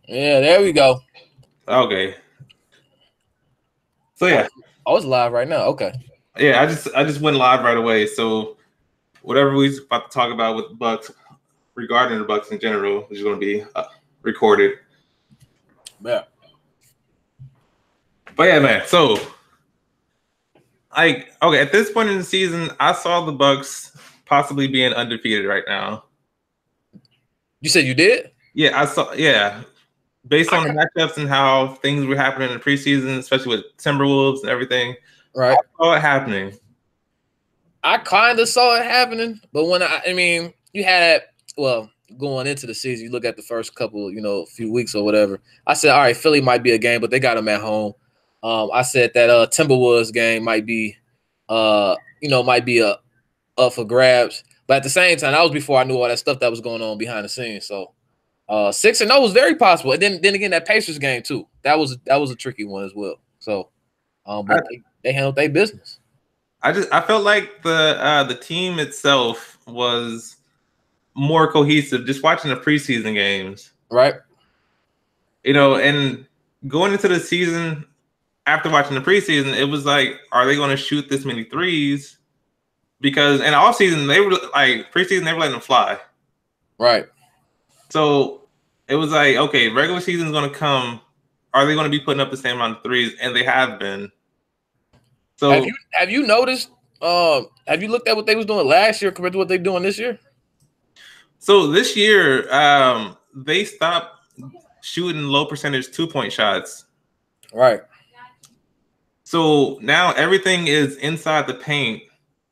Yeah, there we go. Okay. So yeah, Oh, it's live right now. Okay. yeah. I just went live right away. So whatever we about to talk about with the Bucks regarding the Bucks in general is going to be recorded. Yeah. But yeah, man. So okay, at this point in the season, I saw the Bucks possibly being undefeated right now. You said you did? Yeah, I saw. Yeah, based I on the matchups and how things were happening in the preseason, especially with Timberwolves and everything, I right. saw it happening. I kind of saw it happening, but when I mean, you had well going into the season, you look at the first couple, few weeks or whatever. I said, all right, Philly might be a game, but they got them at home. I said that Timberwolves game might be, might be a up for grabs. But at the same time, that was before I knew all that stuff that was going on behind the scenes. So 6-0 was very possible. And then again, that Pacers game too. That was a tricky one as well. So, but they handled their business. I felt like the team itself was more cohesive just watching the preseason games. Right. And going into the season after watching the preseason, it was like, are they going to shoot this many threes? Because in off season they were like preseason they were letting them fly. Right. So it was like, okay, regular season is going to come. Are they going to be putting up the same amount of threes? And they have been. So have you noticed? Have you looked at what they was doing last year compared to what they're doing this year? So this year, they stopped shooting low percentage 2-point shots. Right. So now everything is inside the paint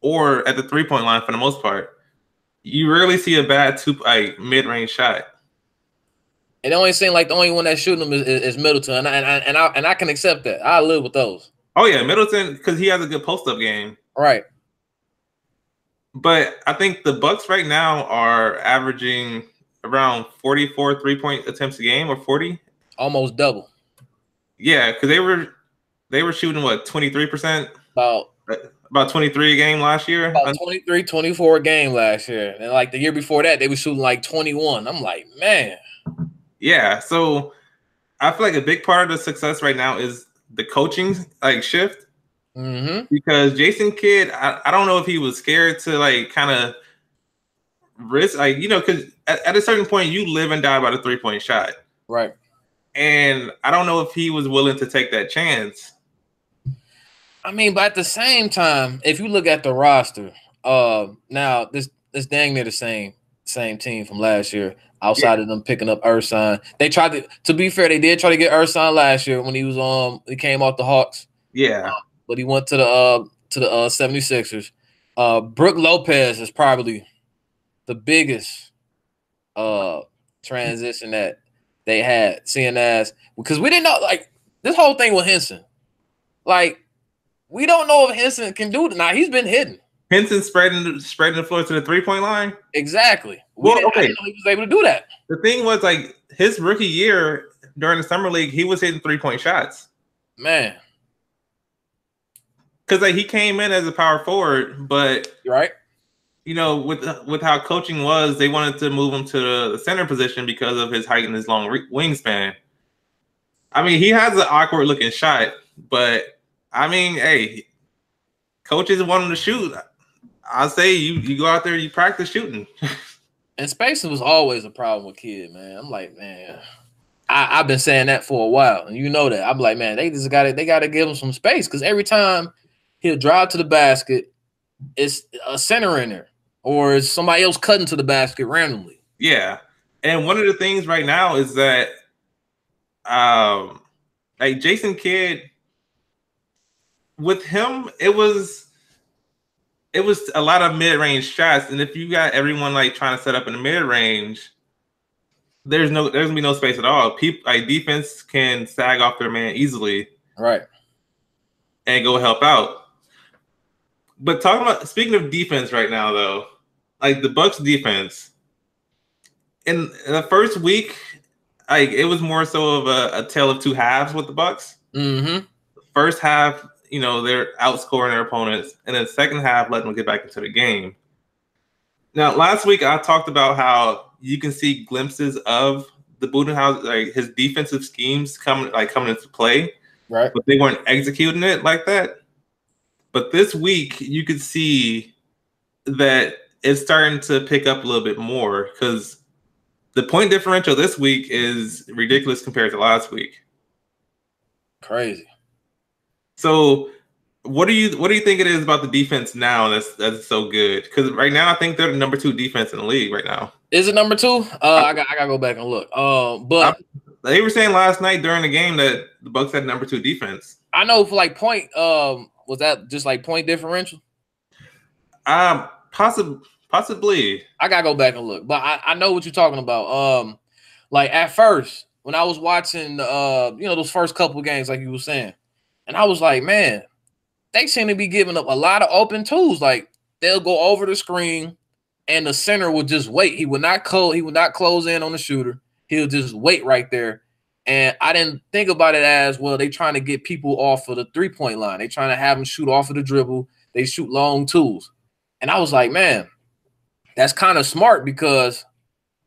or at the 3-point line for the most part. You rarely see a bad mid-range shot. It only seems like the only one that's shooting them is Middleton, and I can accept that. I live with those. Oh yeah, Middleton, because he has a good post-up game. Right. But I think the Bucks right now are averaging around 44 3-point attempts a game, or 40. Almost double. Yeah, because they were shooting what 23%. About 23 a game last year. About 23, 24 a game last year. And like the year before that, they were shooting like 21. I'm like, man. Yeah. So I feel like a big part of the success right now is the coaching shift. Mm-hmm. Because Jason Kidd, I don't know if he was scared to kind of risk, because at a certain point you live and die by the 3-point shot. Right. And I don't know if he was willing to take that chance. I mean, but at the same time, if you look at the roster, now this dang near the same team from last year. Outside of them picking up Ersan, they tried to be fair, they did try to get Ersan last year when he was he came off the Hawks. Yeah. But he went to the 76ers. Brook Lopez is probably the biggest transition that they had, seeing as because we didn't know this whole thing with Henson. We don't know if Henson can do it. Now he's been hidden. Henson spreading the floor to the 3-point line. Exactly. I didn't know he was able to do that. The thing was his rookie year during the summer league, he was hitting 3-point shots. Man. Because he came in as a power forward, but right. With how coaching was, they wanted to move him to the center position because of his height and his long wingspan. I mean, he has an awkward looking shot, but I mean, hey, coaches want him to shoot. I say you go out there, you practice shooting. And spacing was always a problem with Kidd, man. I'm like, man, I've been saying that for a while, and you know that. I'm like, man, they got to give him some space because every time he'll drive to the basket, it's a center in there, or is somebody else cutting to the basket randomly. Yeah, and one of the things right now is that, Jason Kidd, with him, it was a lot of mid-range shots, and if you got everyone trying to set up in the mid-range, there's gonna be no space at all. People defense can sag off their man easily, right, and go help out. But speaking of defense right now, though, the Bucks defense in the first week, it was more so of a tale of two halves with the Bucks. Mm-hmm. First half, they're outscoring their opponents, and then second half, letting them get back into the game. Now, last week I talked about how you can see glimpses of the Budenholzer, like his defensive schemes coming into play, right? But they weren't executing it like that. But this week, you could see that it's starting to pick up a little bit more because the point differential this week is ridiculous compared to last week. Crazy. So, what do you think it is about the defense now that's so good? Because right now, I think they're the number 2 defense in the league right now. Is it number 2? I gotta go back and look. But they were saying last night during the game that the Bucks had number 2 defense. I know for like point. Was that just like point differential? Possibly. I gotta go back and look, but I know what you're talking about. Like at first when I was watching, those first couple of games, like you were saying, and I was like, man, they seem to be giving up a lot of open tools. Like they'll go over the screen, and the center would just wait. He would not close in on the shooter. He'll just wait right there. And I didn't think about it as, well, they trying to get people off of the 3-point line. They trying to have them shoot off of the dribble. They shoot long twos. And I was like, man, that's kind of smart because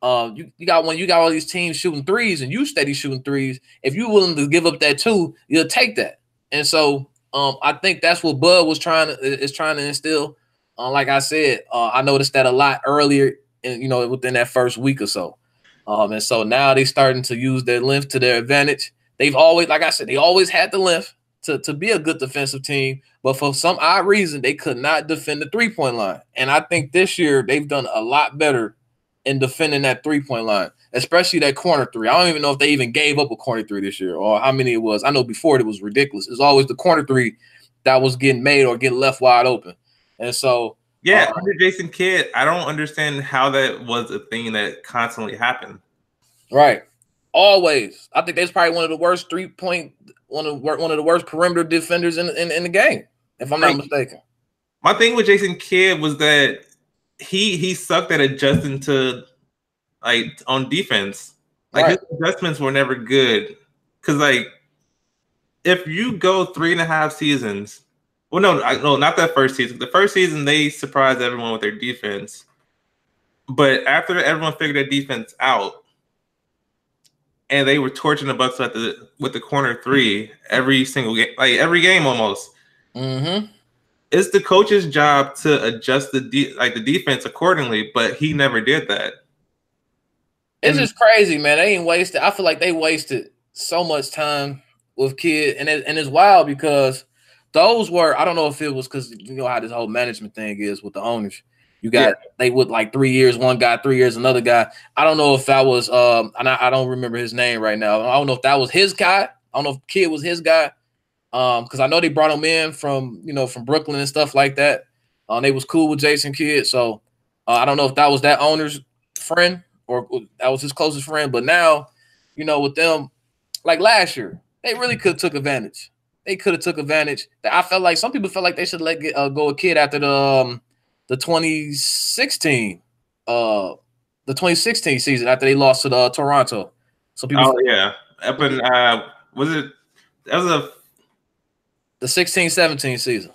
you got all these teams shooting threes and you steady shooting threes. If you're willing to give up that 2, you'll take that. And so I think that's what Bud is trying to instill. Like I said, I noticed that a lot earlier within that first week or so. And so now they're starting to use their length to their advantage. They've always, like I said, they always had the length to be a good defensive team, but for some odd reason, they could not defend the 3-point line. And I think this year they've done a lot better in defending that 3-point line, especially that corner 3. I don't even know if they even gave up a corner 3 this year or how many it was. I know before it was ridiculous. It was always the corner 3 that was getting made or getting left wide open. And so, yeah, under Jason Kidd, I don't understand how that was a thing that constantly happened. Right. Always. I think that's probably one of the worst 3-point, one of the worst perimeter defenders in the game, if I'm not mistaken. My thing with Jason Kidd was that he sucked at adjusting to on defense. His adjustments were never good. Because if you go 3.5 seasons, well, no, not that first season. The first season they surprised everyone with their defense, but after everyone figured their defense out, and they were torching the Bucks with the corner 3 every single game, every game almost. Mm-hmm. It's the coach's job to adjust the defense accordingly, but he never did that. It's just crazy, man. They ain't wasted. I feel like they wasted so much time with Kidd, and it's wild because those were, I don't know if it was because you know how this whole management thing is with the owners. You got they would 3 years, one guy, 3 years, another guy. I don't know if that was and I don't remember his name right now. I don't know if that was his guy. I don't know if Kidd was his guy. Because I know they brought him in from Brooklyn and stuff like that. They was cool with Jason Kidd. So I don't know if that was that owner's friend or that was his closest friend. But now, with them, like last year, they really could have took advantage. They could have took advantage. I felt like some people felt like they should let go a Kidd after the 2016 season after they lost to Toronto. So people up in was it that was the 16-17 season.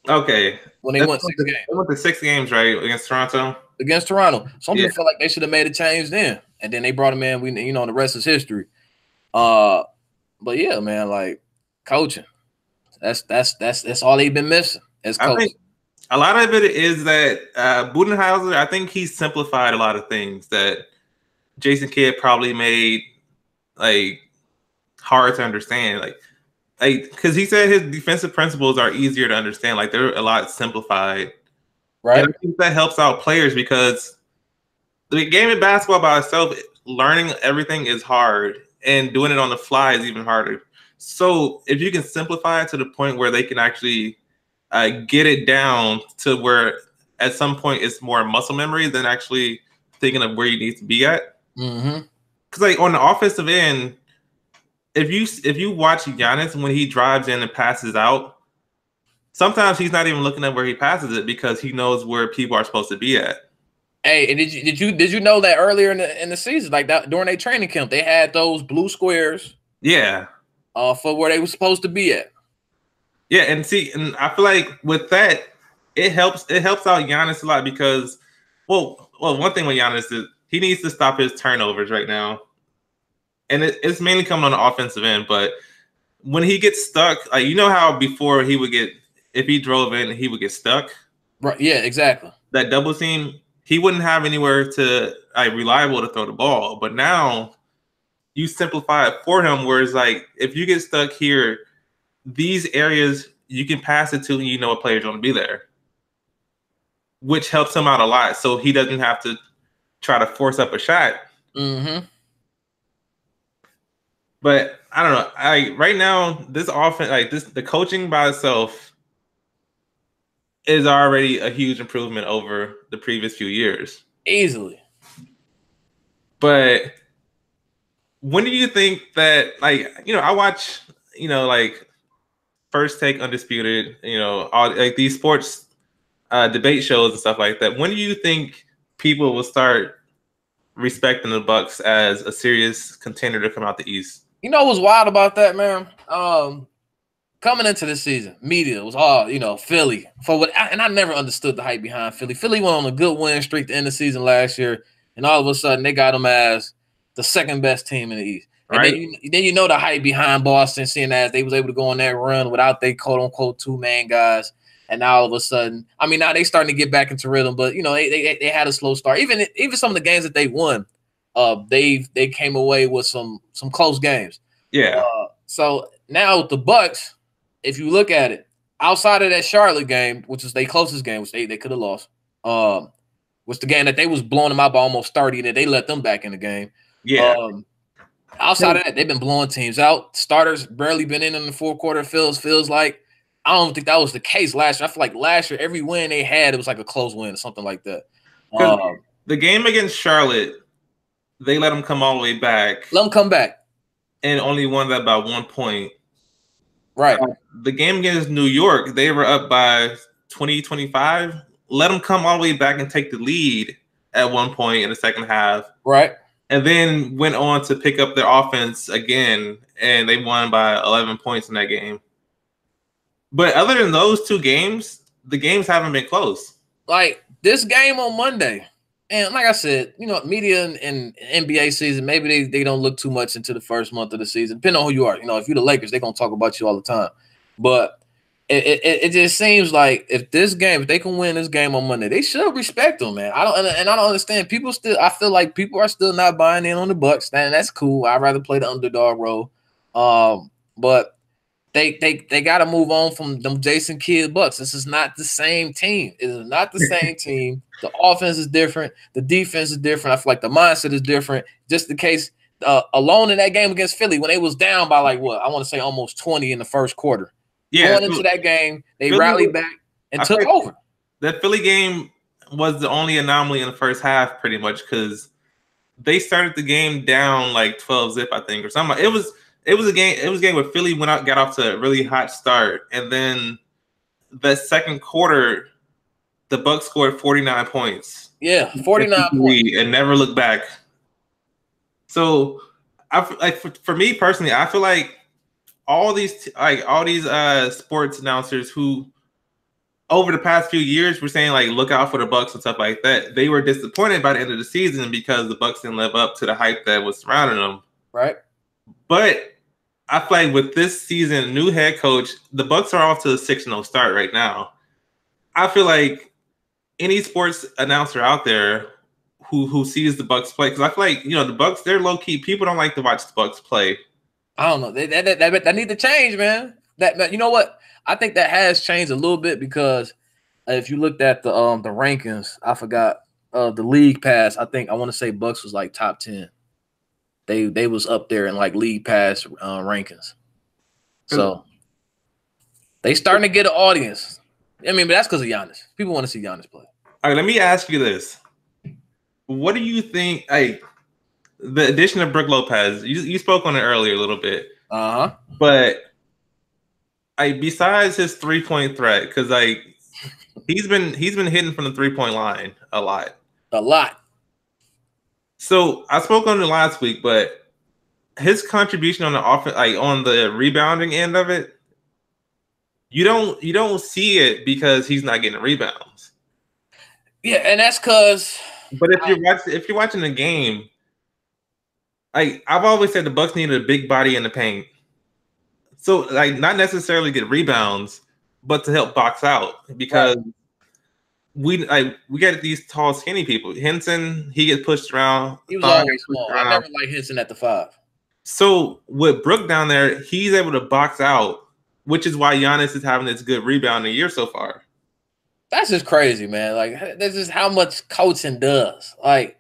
Okay. When they won 6 games. They went to 6 games, right, against Toronto? Against Toronto. Some people felt like they should have made a change then. And then they brought him in. The rest is history. But yeah, man, coaching. That's all they've been missing as coach. I think a lot of it is that Budenholzer, I think he simplified a lot of things that Jason Kidd probably made hard to understand. Because he said his defensive principles are easier to understand. They're a lot simplified. Right. And I think that helps out players because the game of basketball by itself, learning everything is hard and doing it on the fly is even harder. So if you can simplify it to the point where they can actually get it down to where at some point it's more muscle memory than actually thinking of where you need to be at. Mm-hmm. Because on the offensive end, if you watch Giannis when he drives in and passes out, sometimes he's not even looking at where he passes it because he knows where people are supposed to be at. Hey, and did you know that earlier in the season, that during their training camp, they had those blue squares? Yeah. For where they were supposed to be at. Yeah, and I feel like with that, it helps out Giannis a lot because, well, one thing with Giannis is he needs to stop his turnovers right now. and it's mainly coming on the offensive end. But when he gets stuck, like you know how before he would get, if he drove in, he would get stuck. Right. Yeah. Exactly. That double team, he wouldn't have anywhere to reliable to throw the ball. But now you simplify it for him, where it's like if you get stuck here, these areas you can pass it to, and you know a player's going to be there, which helps him out a lot. So he doesn't have to try to force up a shot. Mm-hmm. But I don't know. Right now, this offense, like this, the coaching by itself is already a huge improvement over the previous few years. Easily. But when do you think that, like, you know, I watch, you know, like First Take, Undisputed, you know, all like these sports debate shows and stuff like that. When do you think people will start respecting the Bucks as a serious contender to come out the East? You know what's wild about that, man? Coming into this season, media was all, you know, Philly. And I never understood the hype behind Philly. Philly went on a good win streak to end the season last year, and all of a sudden they got them as the second best team in the East. Right. And then you know the hype behind Boston, seeing as they was able to go on that run without they quote unquote two main guys. And now all of a sudden, I mean, now they starting to get back into rhythm, but you know, they had a slow start. Even some of the games that they won, they came away with some close games. Yeah. So now with the Bucks, if you look at it, outside of that Charlotte game, which is their closest game, which they could have lost, was the game that they was blowing them out by almost 30, and they let them back in the game. Yeah. Outside of that, they've been blowing teams out. Starters barely been in the fourth quarter. Feels like I don't think that was the case last year. I feel like last year every win they had, it was like a close win or something like that. The game against Charlotte, they let them come all the way back. Let them come back. And only won that by 1 point. Right. The game against New York, they were up by 20, 25. Let them come all the way back and take the lead at 1 point in the second half. Right. And then went on to pick up their offense again, and they won by 11 points in that game. But other than those two games, the games haven't been close. Like this game on Monday, and like I said, you know, media and NBA season, maybe they don't look too much into the first month of the season, depending on who you are. You know, if you're the Lakers, they're going to talk about you all the time. But it just seems like if they can win this game on Monday, they should respect them, man. I don't understand. I feel like people are still not buying in on the Bucks, and that's cool. I'd rather play the underdog role. But they got to move on from them Jason Kidd Bucks. This is not the same team. It is not the same team. The offense is different. The defense is different. I feel like the mindset is different. Just in case, alone in that game against Philly, when they was down by like what I want to say almost 20 in the first quarter. Yeah, going into that game, they Philly rallied back and took over. That Philly game was the only anomaly in the first half, pretty much, because they started the game down like 12-zip, I think, or something. It was a game. It was a game where Philly got off to a really hot start, and then the second quarter, the Bucks scored 49 points. Yeah, 49 points, and never looked back. So, for me personally, I feel like all these sports announcers who over the past few years were saying like look out for the Bucks and stuff like that, they were disappointed by the end of the season because the Bucks didn't live up to the hype that was surrounding them. Right. But I feel like with this season, new head coach, the Bucks are off to a 6-0 start right now. I feel like any sports announcer out there who sees the Bucks play, because I feel like, you know, the Bucks, they're low key. People don't like to watch the Bucks play. I don't know. That need to change, man. That you know what? I think that has changed a little bit because if you looked at the rankings, I forgot the league pass. I want to say Bucks was like top 10. They was up there in like league pass rankings. So they starting to get an audience. I mean, but that's because of Giannis. People want to see Giannis play. All right, let me ask you this. What do you think? The addition of Brook Lopez, you spoke on it earlier a little bit. But besides his 3-point threat, because he's been hitting from the 3-point line a lot. So I spoke on it last week, but his contribution on the offense, on the rebounding end of it, you don't see it because he's not getting rebounds. Yeah, and that's because. But if you're watching the game, I've always said the Bucks needed a big body in the paint. So like not necessarily get rebounds, but to help box out because Right. we get these tall, skinny people. Henson, he gets pushed around. He was Thon gets always pushed small. I around. never liked Henson at the 5. So with Brook down there, he's able to box out, which is why Giannis is having this good rebound year so far. That's just crazy, man. Like this is how much coaching does. Like,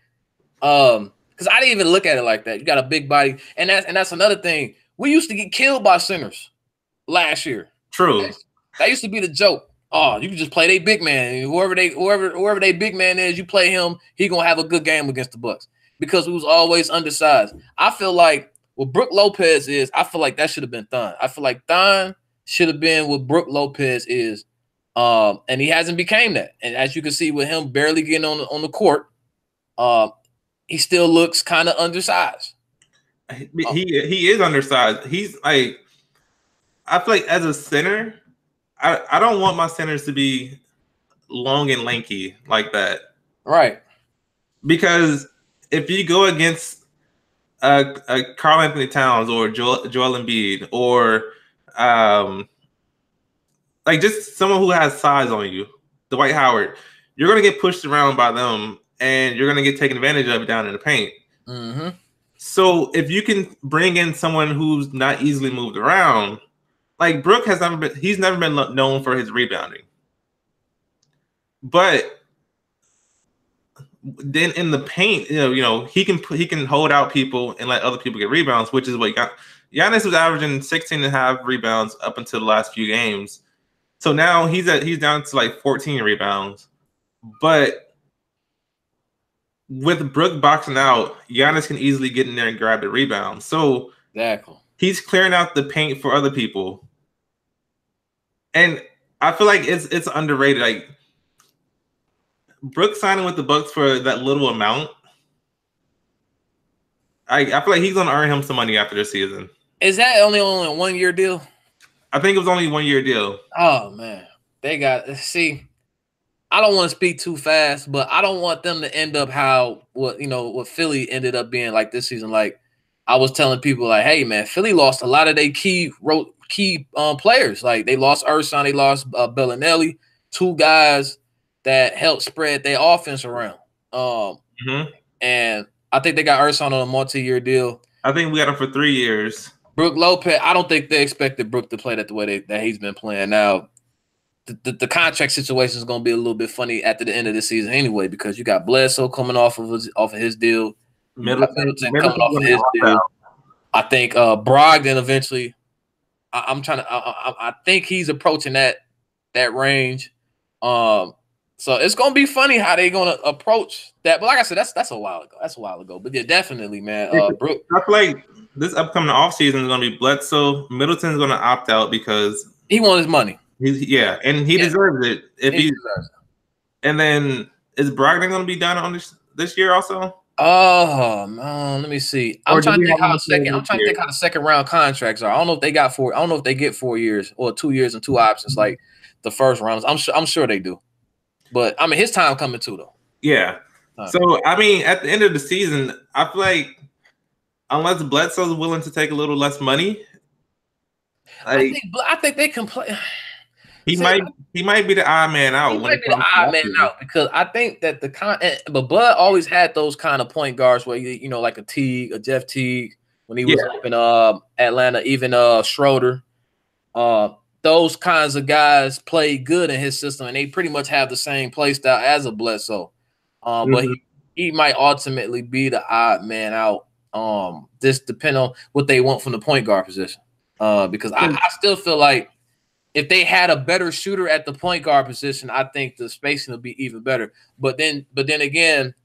because I didn't even look at it like that. You got a big body, and that's another thing. We used to get killed by centers last year. True. That used to be the joke. Oh, you can just play they big man. Whoever they big man is, you play him, he gonna have a good game against the Bucks. Because we was always undersized. I feel like what Brook Lopez is, I feel like that should have been Thon. I feel like Thon should have been what Brook Lopez is. And he hasn't became that. And as you can see with him barely getting on the court, he still looks kind of undersized. He is undersized. He's like, I feel like as a center, I don't want my centers to be long and lanky like that. Right. Because if you go against Karl Anthony Towns or Joel Embiid or like just someone who has size on you, Dwight Howard, you're gonna get pushed around by them and you're gonna get taken advantage of down in the paint. Mm-hmm. So if you can bring in someone who's not easily moved around, like Brook he's never been known for his rebounding. But then in the paint, he can hold out people and let other people get rebounds, which is what Giannis was averaging 16.5 rebounds up until the last few games. So now he's down to like 14 rebounds. But with Brook boxing out, Giannis can easily get in there and grab the rebound. So exactly, he's clearing out the paint for other people. And I feel like it's underrated. Like Brook signing with the Bucks for that little amount, I feel like he's gonna earn him some money after this season. Is that only a 1 year deal? I think it was only a 1 year deal. Oh man, they got see. I don't want to speak too fast, but I don't want them to end up what Philly ended up being like this season. Like I was telling people, like, hey man, Philly lost a lot of their key players. Like they lost Ersan, they lost Bellinelli, 2 guys that helped spread their offense around. And I think they got Ersan on a multi-year deal. I think we got him for 3 years. Brook Lopez, I don't think they expected Brook to play that the way that he's been playing. Now, the contract situation is going to be a little bit funny at the end of the season anyway, because you got Bledsoe coming off of his deal. Middleton coming off of his deal. I think Brogdon eventually. I think he's approaching that range. So it's gonna be funny how they're gonna approach that. But like I said, that's a while ago. But yeah, definitely, man. Brook. I feel like this upcoming offseason is gonna be Bledsoe. Middleton's gonna opt out because he wants his money. And he deserves it. And then is Brogdon gonna be done on this year also? Oh man, let me see. I'm trying to think how the second round contracts are. I don't know if they got 4. I don't know if they get 4 years or 2 years and 2 options like the first rounds. I'm sure they do. But I mean, his time coming too, though. Yeah. So I mean, at the end of the season, I feel like unless Bledsoe's willing to take a little less money, I think they can play. He might be the odd man out. He might be the odd man out because I think that but Bud always had those kind of point guards where like a Teague, a Jeff Teague when he was up in Atlanta, even Schroeder. Those kinds of guys play good in his system, and they pretty much have the same play style as a Bledsoe. But he might ultimately be the odd man out. Just depending on what they want from the point guard position. Because I still feel like if they had a better shooter at the point guard position, I think the spacing would be even better. But then again,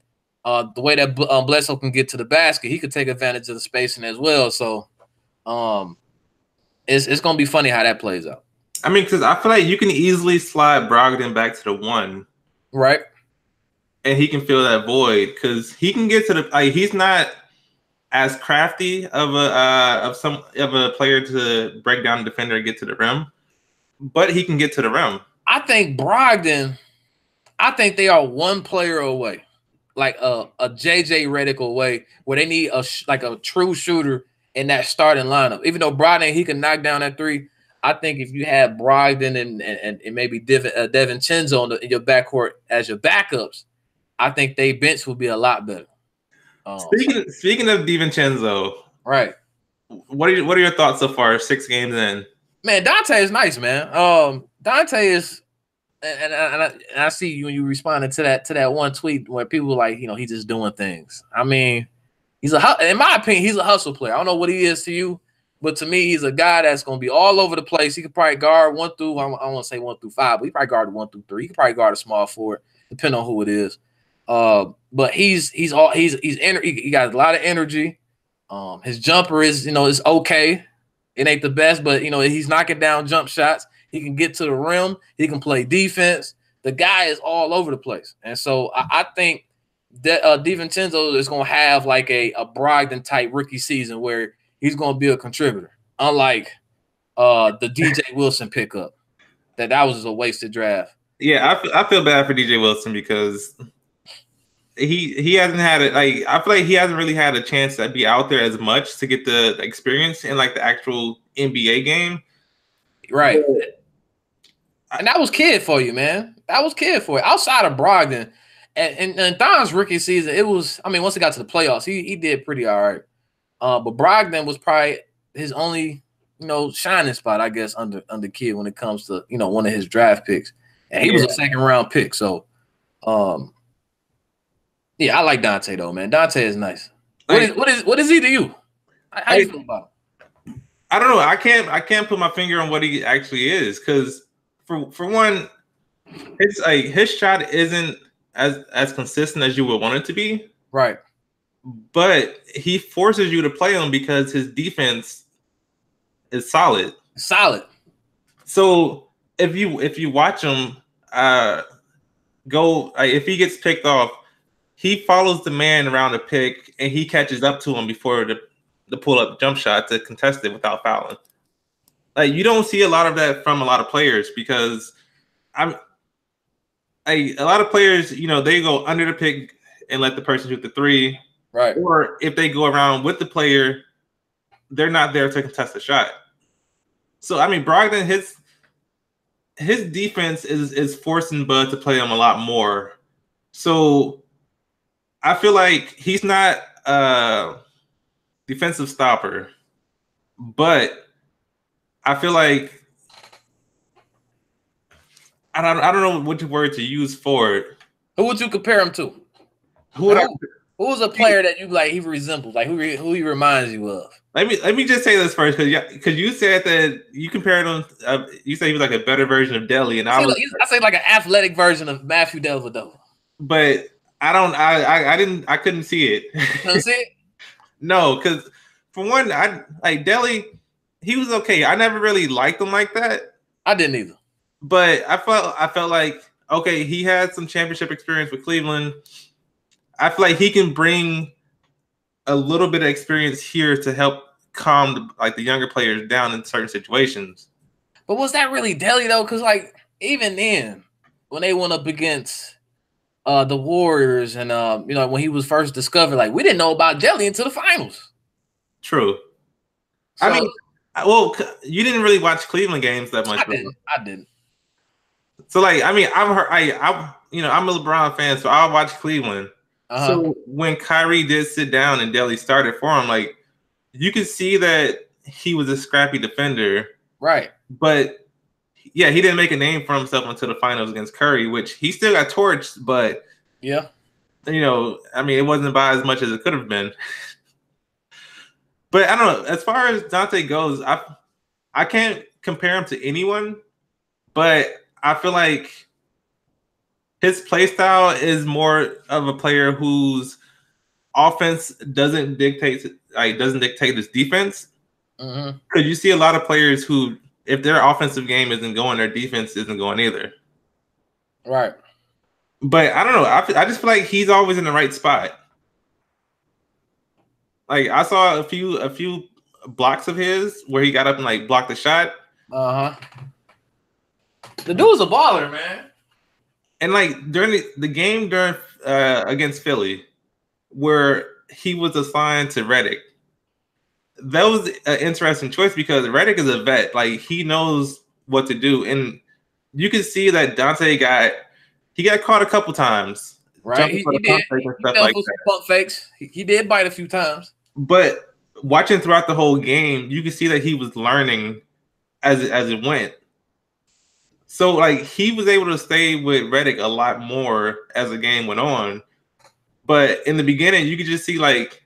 the way that Bledsoe can get to the basket, he could take advantage of the spacing as well. So, it's gonna be funny how that plays out. I mean, because I feel like you can easily slide Brogdon back to the 1, right? And he can fill that void because he can get to the. He's not as crafty of a player to break down the defender and get to the rim, but he can get to the rim. I think Brogdon. I think they are one player away. like a JJ Redick away, where they need like a true shooter in that starting lineup. Even though Brogdon, he can knock down that three, I think if you had Brogdon and maybe DiVincenzo in your backcourt as your backups, I think they bench would be a lot better. Speaking of DiVincenzo, right? What are your thoughts so far? 6 games in, man. Dante is nice, man. Dante is, and I see you when you responded to that one tweet where people were like, he's just doing things. I mean, in my opinion, he's a hustle player. I don't know what he is to you, but to me, he's a guy that's going to be all over the place. He could probably guard 1 through, I don't want to say 1 through 5, but he probably guard 1 through 3. He could probably guard a small forward, depending on who it is. But he's he got a lot of energy. His jumper is okay. It ain't the best, but he's knocking down jump shots. He can get to the rim. He can play defense. The guy is all over the place, and so I think that DiVincenzo is going to have like a Brogdon type rookie season where he's going to be a contributor, unlike the DJ Wilson pickup. That was just a wasted draft. Yeah, I feel bad for DJ Wilson because he hasn't had it. Like, I feel like he hasn't really had a chance to be out there as much to get the experience in like the actual NBA game. Right. And that was kid for you, man. That was kid for you. Outside of Brogdon and Thon's rookie season, it was, I mean, once he got to the playoffs, he did pretty all right. But Brogdon was probably his only, shining spot, I guess, under kid when it comes to, one of his draft picks. And he was a 2nd round pick. So, yeah, I like Dante though, man. Dante is nice. What is he to you? How do you feel about him? I don't know. I can't put my finger on what he actually is because for one, it's like his shot isn't as consistent as you would want it to be. Right. But he forces you to play him because his defense is solid. Solid. So if you watch him if he gets picked off, he follows the man around the pick and he catches up to him before the pull up jump shot to contest it without fouling. Like, you don't see a lot of that from a lot of players because a lot of players, they go under the pick and let the person shoot the 3. Right. Or if they go around with the player, they're not there to contest the shot. So, I mean, Brogdon, his defense is forcing Bud to play him a lot more. So I feel like he's not a defensive stopper, but I feel like I don't know which word to use for it. Who would you compare him to? Who's a player that you like? He resembles, like who he reminds you of? Let me just say this first, because you said that you compared him. You said he was like a better version of Delly, and I say like an athletic version of Matthew Dellavedova. But I couldn't see it. You couldn't see it? No, because for one, I like Delly. He was okay. I never really liked him like that. I didn't either. But I felt like, okay, he had some championship experience with Cleveland. I feel like he can bring a little bit of experience here to help calm the younger players down in certain situations. But was that really Delly though? Because even then, when they went up against the Warriors and when he was first discovered, we didn't know about Delly until the finals. True. So, I mean, well, you didn't really watch Cleveland games that much. I didn't. So I mean, I've heard I'm a LeBron fan, so I'll watch Cleveland. Uh-huh. So when Kyrie did sit down and Delly started for him, you could see that he was a scrappy defender. Right. But yeah, he didn't make a name for himself until the finals against Curry, which he still got torched, but yeah. I mean, it wasn't by as much as it could have been. But I don't know. As far as Dante goes, I can't compare him to anyone, but I feel like his play style is more of a player whose offense doesn't dictate his defense. Because you see a lot of players who, if their offensive game isn't going, their defense isn't going either. Right. But I don't know. I just feel like he's always in the right spot. I saw a few blocks of his where he got up and blocked the shot. The dude's a baller, man. And like during the game during against Philly, where he was assigned to Redick, that was an interesting choice because Redick is a vet. Like he knows what to do, and you can see that Dante got caught a couple times, Right? jumping for the pump fake and He stuff fell like for that. some pump fakes. He did bite a few times. But watching throughout the whole game, you can see that he was learning as it went. So like he was able to stay with Redick a lot more as the game went on. But in the beginning, you could just see like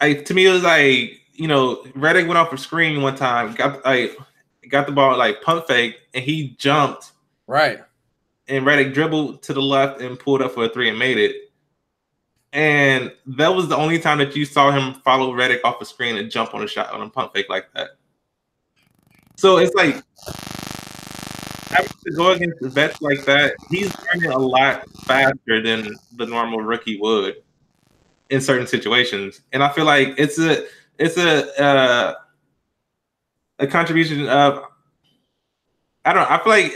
to me it was like, you know, Redick went off a screen one time, got the ball like pump fake, and he jumped. Right. And Redick dribbled to the left and pulled up for a 3 and made it. And that was the only time that you saw him follow Redick off the screen and jump on a shot on a pump fake like that. So it's like having to go against the vets like that, he's learning a lot faster than the normal rookie would in certain situations. And I feel like it's a contribution of I feel like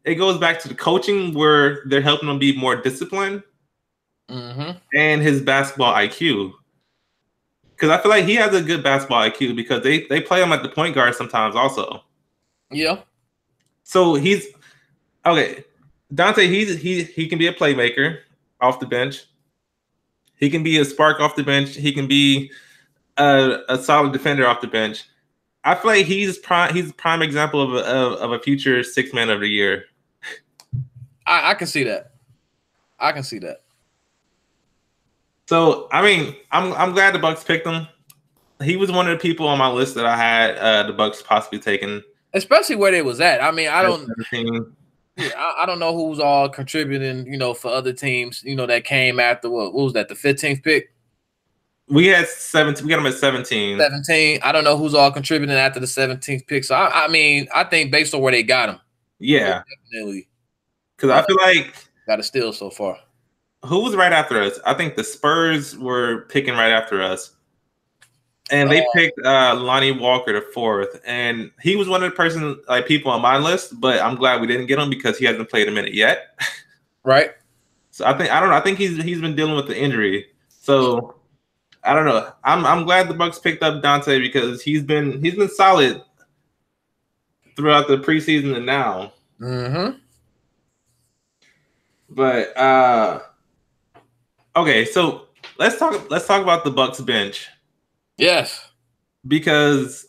it goes back to the coaching where they're helping him be more disciplined. Mm-hmm. And his basketball IQ. Because I feel like he has a good basketball IQ because they play him at the point guard sometimes also. Yeah. So he's okay. Dante, he can be a playmaker off the bench. He can be a spark off the bench. He can be a solid defender off the bench. I feel like he's a prime example of a future 6 man of the year. I can see that. I can see that. So I mean, I'm glad the Bucks picked him. He was one of the people on my list that I had the Bucks possibly taking, especially where they was at. I mean, I don't know who's all contributing, you know, for other teams, you know, that came after what was that, the 15th pick? We had 17. We got him at 17. 17. I don't know who's all contributing after the 17th pick. So I mean, I think based on where they got him, yeah, definitely. Because I feel like got a steal so far. Who was right after us? I think the Spurs were picking right after us. And they picked Lonnie Walker the 4th. And he was one of the people on my list, but I'm glad we didn't get him because he hasn't played a minute yet. Right. So I think he's been dealing with the injury. So I don't know. I'm glad the Bucks picked up Dante because he's been solid throughout the preseason and now. Mm-hmm. But okay, so let's talk about the Bucks bench. Yes. Because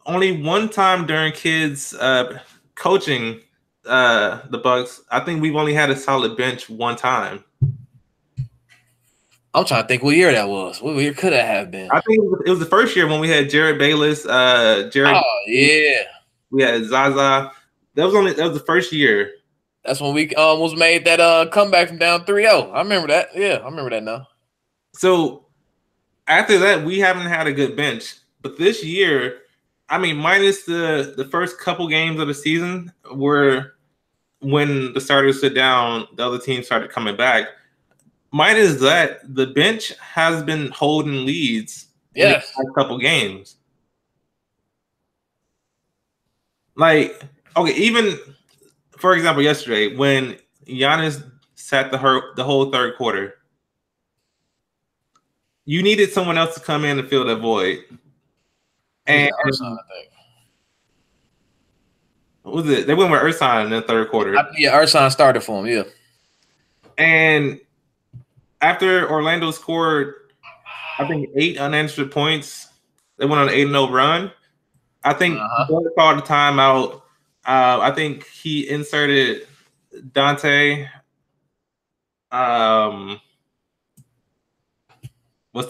only one time during kids coaching the Bucks, I think we've only had a solid bench one time. I'm trying to think what year that was. What year could that have been? I think it was the first year when we had Jared Bayless, Oh yeah. We had Zaza. That was the first year. That's when we almost made that comeback from down 3-0. I remember that. Yeah, I remember that now. So after that, we haven't had a good bench. But this year, I mean, minus the first couple games of the season where when the starters sit down, the other team started coming back. Minus that, the bench has been holding leads in the past couple games. Like, okay, even for example, yesterday when Giannis sat the whole third quarter, you needed someone else to come in and fill that void. And what was it? They went with Ersan in the third quarter. Ersan started for him, yeah. And after Orlando scored, I think 8 unanswered points, they went on an 8-0 run. I think called the timeout. I think he inserted Dante. Was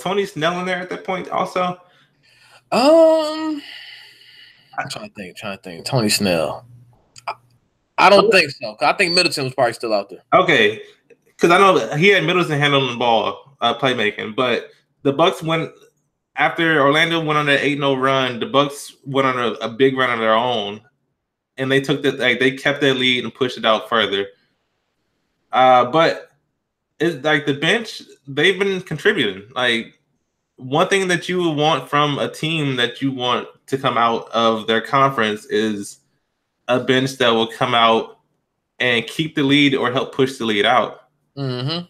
Tony Snell in there at that point also? I'm trying to think. Tony Snell. I don't think so. I think Middleton was probably still out there. Okay. Because I know he had Middleton handling the ball, playmaking. But the Bucks went after Orlando went on an 8-0 run. The Bucks went on a big run of their own, and they took they kept their lead and pushed it out further. But it's like the bench, they've been contributing. Like one thing that you would want from a team that you want to come out of their conference is a bench that will come out and keep the lead or help push the lead out. Mm-hmm.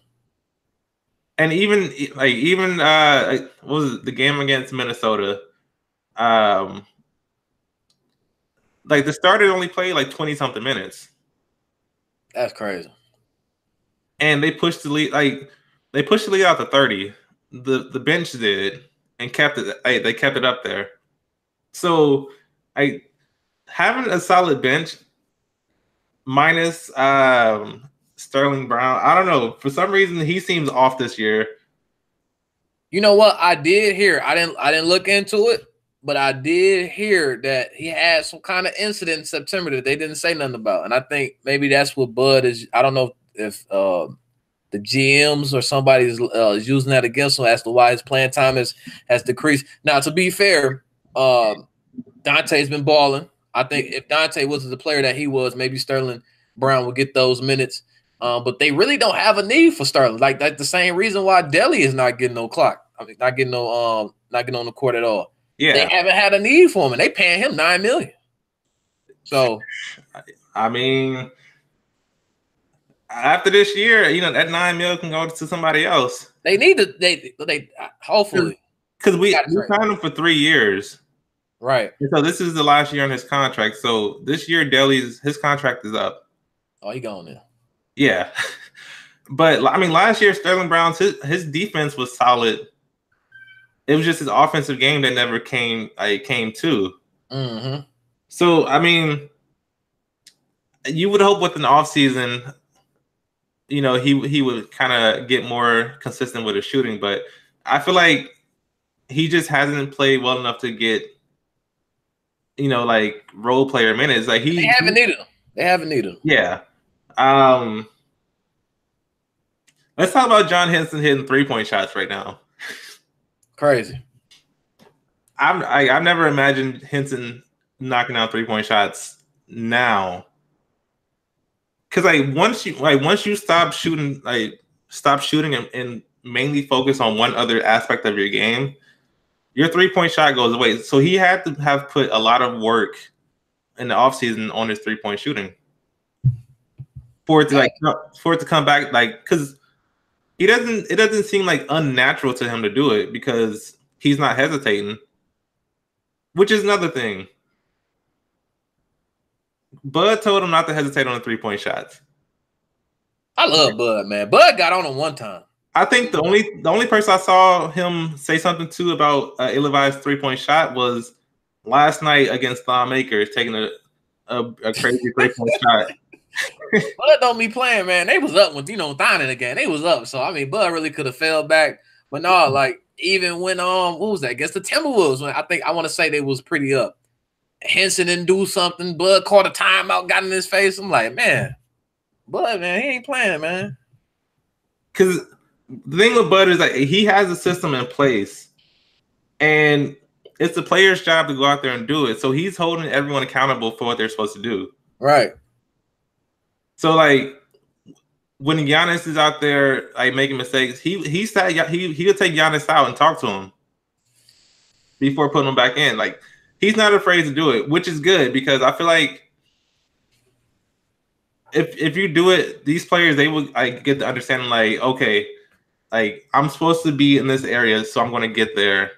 And even what was it, the game against Minnesota? Like the starter only played like 20 something minutes. That's crazy. And they pushed the lead out to 30. The bench did and kept it. They kept it up there. So having a solid bench minus Sterling Brown. I don't know. For some reason, he seems off this year. You know what? I did hear. I didn't look into it, but I did hear that he had some kind of incident in September that they didn't say nothing about. And I think maybe that's what Bud is. I don't know if the GMs or somebody is using that against him as to why his playing time has decreased. Now, to be fair, Dante's been balling. I think if Dante was the player that he was, maybe Sterling Brown would get those minutes. But they really don't have a need for Sterling. Like that's the same reason why Delly is not getting no clock. I mean, not getting on the court at all. Yeah, they haven't had a need for him, and they paying him $9 million. So, I mean, after this year, that $9 million can go to somebody else. They need to. They hopefully because we signed him for 3 years. Right. And so this is the last year on his contract. So this year, his contract is up. Oh, he gone there. Yeah. But I mean, last year, Sterling Brown's his defense was solid. It was just his offensive game that never came to. Mm-hmm. So, I mean, you would hope with an offseason, he would kind of get more consistent with his shooting. But I feel like he just hasn't played well enough to get like role player minutes. Like they haven't needed him. They haven't needed him. Yeah. Let's talk about John Henson hitting 3-point shots right now. Crazy. I've never imagined Henson knocking out 3-point shots now. Because once you stop shooting and mainly focus on one other aspect of your game, your 3-point shot goes away. So he had to have put a lot of work in the offseason on his 3-point shooting for it to come back, because it doesn't seem like unnatural to him to do it because he's not hesitating, which is another thing. Bud told him not to hesitate on the 3-point shots. I love Bud, man. Bud got on him one time. I think the only person I saw him say something to about Ilovai's 3-point shot was last night against Thon Akers taking a crazy 3-point shot. Bud don't be playing, man. They was up when Thon in the game. They was up, so I mean, Bud really could have fell back, but no, like even when what was that against the Timberwolves? When I want to say they was pretty up. Henson didn't do something. Bud caught a timeout, got in his face. I'm like, man, Bud, man, he ain't playing, man. Because the thing with Bud is he has a system in place, and it's the player's job to go out there and do it. So he's holding everyone accountable for what they're supposed to do. Right. So when Giannis is out there making mistakes, he'll take Giannis out and talk to him before putting him back in. He's not afraid to do it, which is good because I feel like if you do it, these players they will get the understanding okay, I'm supposed to be in this area, so I'm going to get there.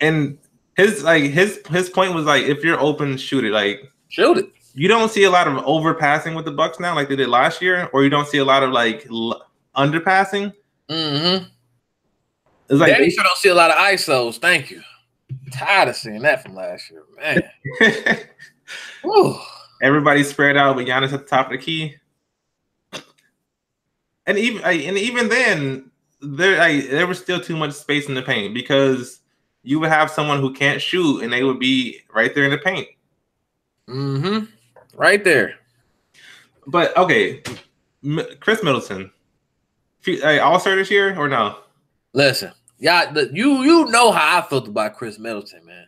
And his point was if you're open, shoot it. Shoot it. You don't see a lot of overpassing with the Bucks now, like they did last year, or you don't see a lot of underpassing. Mm-hmm. It's Daddy sure don't see a lot of ISOs. Thank you. Tired of seeing that from last year, man. Everybody spread out with Giannis at the top of the key, and even then, there was still too much space in the paint because you would have someone who can't shoot, and they would be right there in the paint. Mm-hmm. Right there. But okay, Chris Middleton, All-Star this year or no? Listen, you know how I felt about Chris Middleton, man.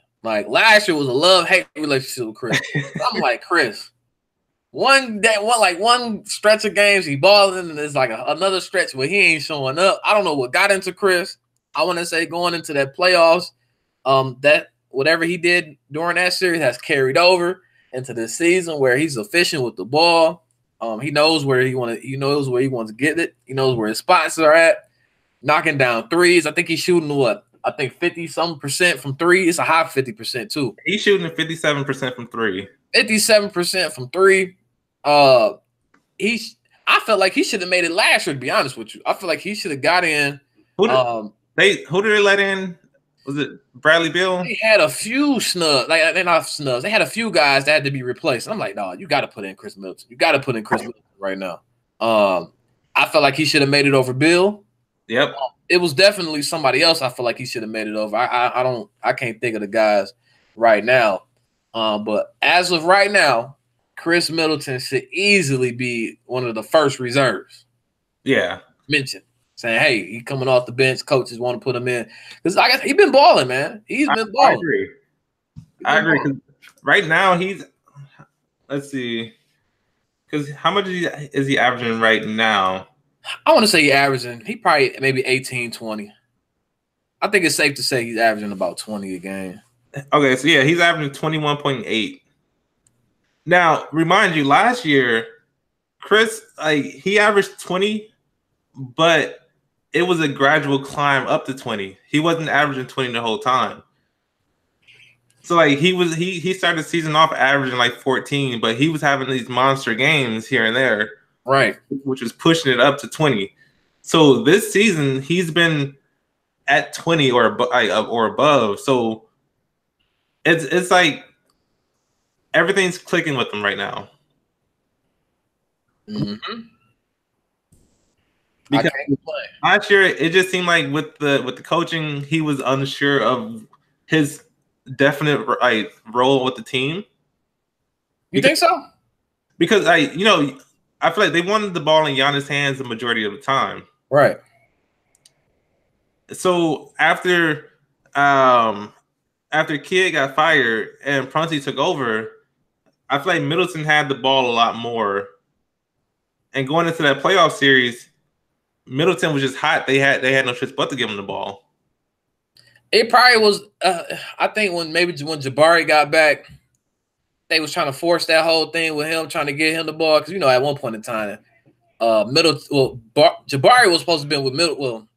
Last year was a love-hate relationship with Chris. I'm like, Chris, one stretch of games he balling, and there's another stretch where he ain't showing up. I don't know what got into Chris. I want to say going into that playoffs, that whatever he did during that series has carried over. into this season where he's efficient with the ball. He knows where he wants to get it. He knows where his spots are at. Knocking down threes. I think he's shooting what? I think 50% from three. It's a high 50% too. He's shooting 57% from three. 57% from three. I felt like he should have made it last year, to be honest with you. I feel like he should have got in. Who did they let in? Was it Bradley Beal? They had a few snubs. Like, they're not snubs. They had a few guys that had to be replaced. I'm like, no, you got to put in Chris Middleton. You got to put in Chris Middleton right now. I felt like he should have made it over Bill. Yep. It was definitely somebody else. I feel like he should have made it over. I can't think of the guys right now. But as of right now, Chris Middleton should easily be one of the first reserves. Yeah. Mentioned. Saying, hey, he coming off the bench. Coaches want to put him in. Because I guess he's been balling, man. He's been balling. I agree. Because right now let's see. Because how much is he averaging right now? I want to say he probably maybe 18, 20. I think it's safe to say he's averaging about 20 a game. Okay, so yeah, he's averaging 21.8. Now, remind you, last year, Chris, he averaged 20, but it was a gradual climb up to 20. He wasn't averaging 20 the whole time. So he started the season off averaging 14, but he was having these monster games here and there. Right. Which was pushing it up to 20. So this season he's been at 20 or above. So it's like everything's clicking with him right now. Mm-hmm. Because last year it just seemed like with the coaching, he was unsure of his definite role with the team. You think so? Because I feel like they wanted the ball in Giannis' hands the majority of the time. Right. So after Kidd got fired and Prunty took over, I feel like Middleton had the ball a lot more. And going into that playoff series, Middleton was just hot. They had no choice but to give him the ball. It probably was. I think when Jabari got back, they was trying to force that whole thing with him, trying to get him the ball. Because at one point in time, Jabari was supposed to be with Middleton. Well,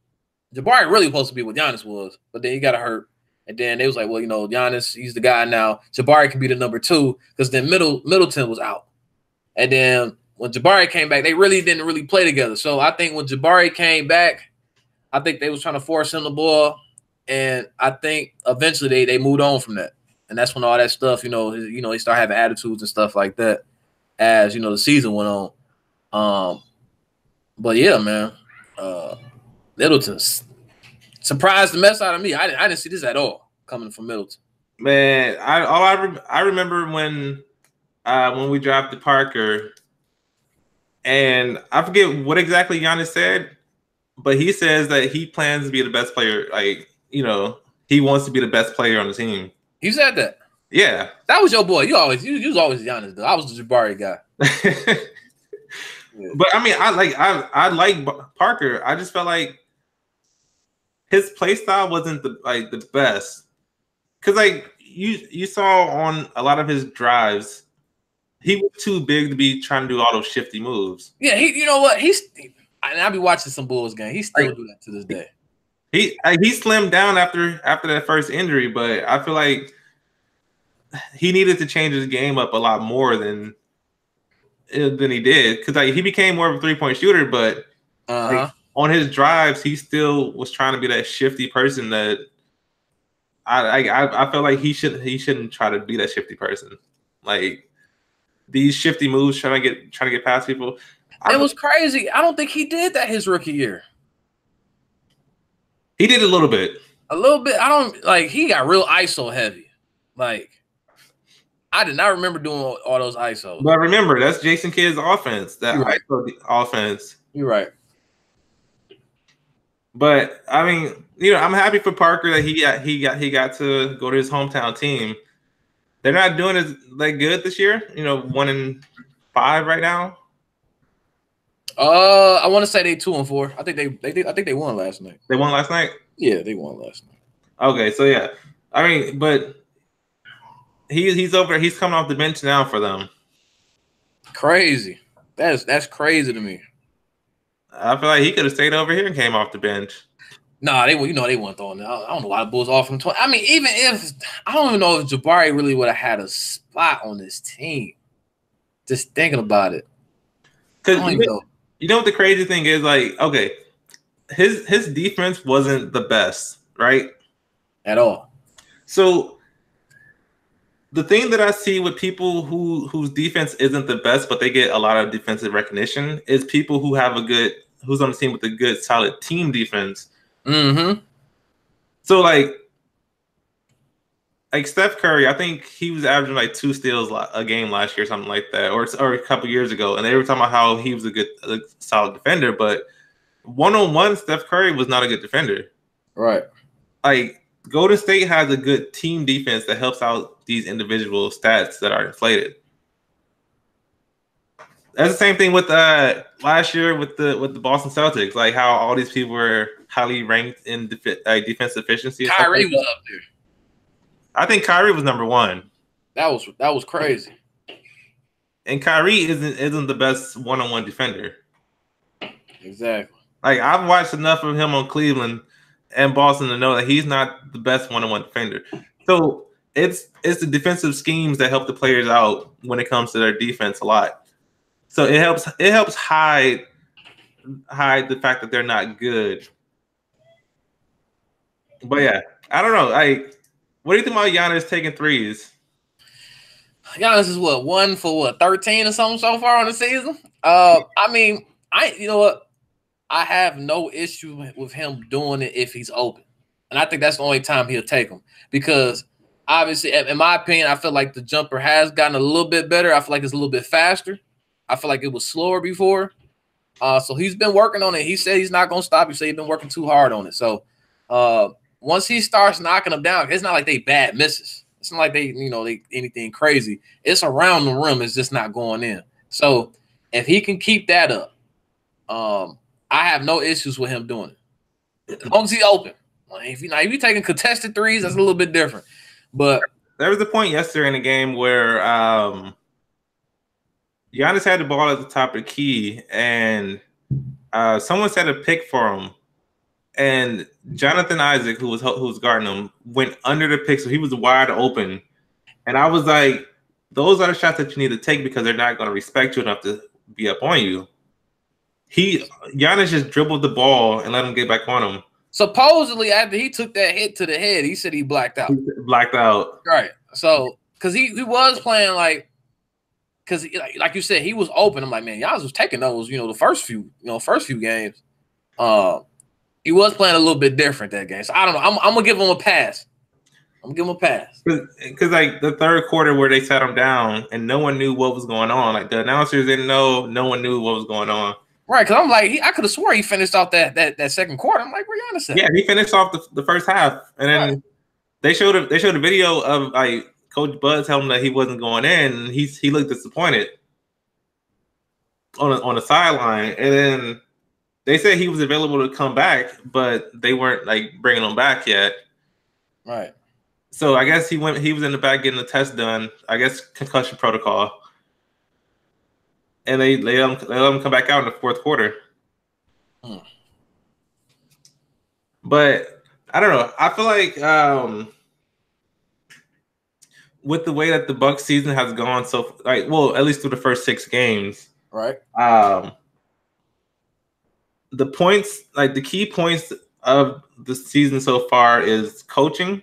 Jabari really supposed to be what Giannis was, but then he got hurt. And then they was like, well, Giannis, he's the guy now. Jabari can be the number 2 because then Middleton was out. And then when Jabari came back, they really didn't really play together. So I think when Jabari came back, I think they was trying to force him the ball. And I think eventually they moved on from that. And that's when all that stuff, he started having attitudes and stuff like that as, the season went on. But yeah, man, Middleton surprised the mess out of me. I didn't see this at all coming from Middleton. Man, I remember when we drafted Parker, and I forget what exactly Giannis said, but he says that he plans to be the best player. He wants to be the best player on the team. You said that? Yeah. That was your boy. You was always Giannis, though. I was the Jabari guy. Yeah. But I mean, I like Parker. I just felt like his play style wasn't the best. Because you saw on a lot of his drives, he was too big to be trying to do all those shifty moves. Yeah, you know what? I'll be watching some Bulls game. He still do that to this day. He slimmed down after that first injury, but I feel like he needed to change his game up a lot more than he did, because he became more of a 3-point shooter, but on his drives he still was trying to be that shifty person that I felt like he shouldn't try to be that shifty person. Like these shifty moves, trying to get past people. It was crazy. I don't think he did that his rookie year. He did a little bit. A little bit. I don't he got real ISO heavy. I did not remember doing all those ISOs. But remember, that's Jason Kidd's offense. That ISO offense. You're right. But I mean, I'm happy for Parker that he got to go to his hometown team. They're not doing as good this year. 1-5 right now. I want to say they 2-4. I think they won last night. They won last night? Yeah, they won last night. Okay, so yeah. I mean, but He's over. He's coming off the bench now for them. Crazy. That's crazy to me. I feel like he could have stayed over here and came off the bench. Nah, they weren't throwing it. I don't know why the Bulls offered him 20. I mean, even if I don't even know if Jabari really would have had a spot on this team. Just thinking about it. Because you know what the crazy thing is? Like, okay, his defense wasn't the best, right? At all. So the thing that I see with people whose defense isn't the best, but they get a lot of defensive recognition, is people who have who's on the team with a good, solid team defense. Mm-hmm. So like Steph Curry, I think he was averaging like 2 steals a game last year, something like that, or a couple years ago, and they were talking about how he was a solid defender, but one-on-one, Steph Curry was not a good defender. Right. Like Golden State has a good team defense that helps out these individual stats that are inflated. That's the same thing with last year with the Boston Celtics, like how all these people were highly ranked in defense efficiency. Kyrie was up there. I think Kyrie was number 1. That was crazy. And Kyrie isn't the best one-on-one defender. Exactly. Like I've watched enough of him on Cleveland and Boston to know that he's not the best one-on-one defender. So it's the defensive schemes that help the players out when it comes to their defense a lot. So it helps hide the fact that they're not good. But yeah, I don't know. What do you think about Giannis taking threes? Giannis is 1 for 13 or something so far on the season. I mean, you know what? I have no issue with him doing it if he's open. And I think that's the only time he'll take them. Because obviously, in my opinion, I feel like the jumper has gotten a little bit better. I feel like it's a little bit faster. I feel like it was slower before. So he's been working on it. He said he's not going to stop. He said he's been working too hard on it. So once he starts knocking them down, it's not like they bad misses. It's not like they anything crazy. It's around the rim. It's just not going in. So if he can keep that up, I have no issues with him doing it. As long as he's open. If you're taking contested threes, that's a little bit different. But there was a point yesterday in the game where Giannis had the ball at the top of the key, and someone set a pick for him, and Jonathan Isaac, who was guarding him, went under the pick, so he was wide open. And I was like, those are the shots that you need to take because they're not going to respect you enough to be up on you. Giannis just dribbled the ball and let him get back on him. Supposedly, after he took that hit to the head, he said he blacked out. Blacked out. Right. So, because he was playing because like you said, he was open. I'm like, man, Giannis was taking those, the first few games. He was playing a little bit different that game. So I don't know. I'm gonna give him a pass. Because like the third quarter where they sat him down and no one knew what was going on. Like the announcers didn't know. No one knew what was going on. Right, because I'm like, I could have swore he finished off that second quarter. I'm like, where Giannis at? Yeah, he finished off the first half, and then they showed a video of like Coach Bud telling him that he wasn't going in. And he looked disappointed on the sideline, and then they said he was available to come back, but they weren't like bringing him back yet. Right. So I guess he was in the back getting the test done. I guess concussion protocol. And they let him come back out in the fourth quarter. But I don't know. I feel like with the way that the Bucks season has gone, so at least through the first 6 games, right? The points, like the key points of the season so far, is coaching,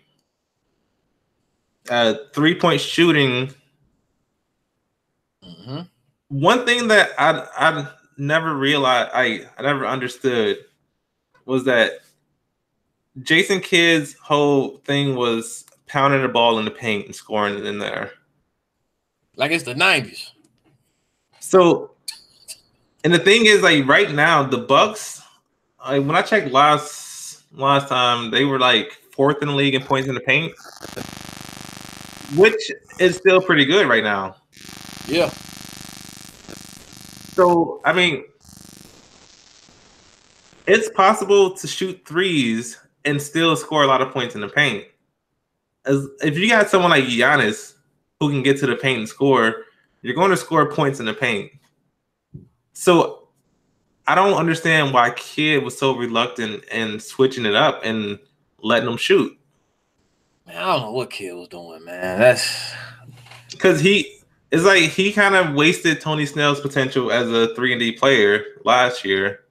3-point shooting. Mm-hmm. One thing that I never realized, I never understood, was that Jason Kidd's whole thing was pounding the ball in the paint and scoring it in there. Like it's the 90s. So, and the thing is, like right now, the Bucks, when I checked last time, they were like 4th in the league in points in the paint, which is still pretty good right now. Yeah. So, I mean, it's possible to shoot threes and still score a lot of points in the paint. If you got someone like Giannis who can get to the paint and score, you're going to score points in the paint. So I don't understand why Kidd was so reluctant in switching it up and letting them shoot. Man, I don't know what Kidd was doing, man. That's because it's like he kind of wasted Tony Snell's potential as a 3-and-D player last year.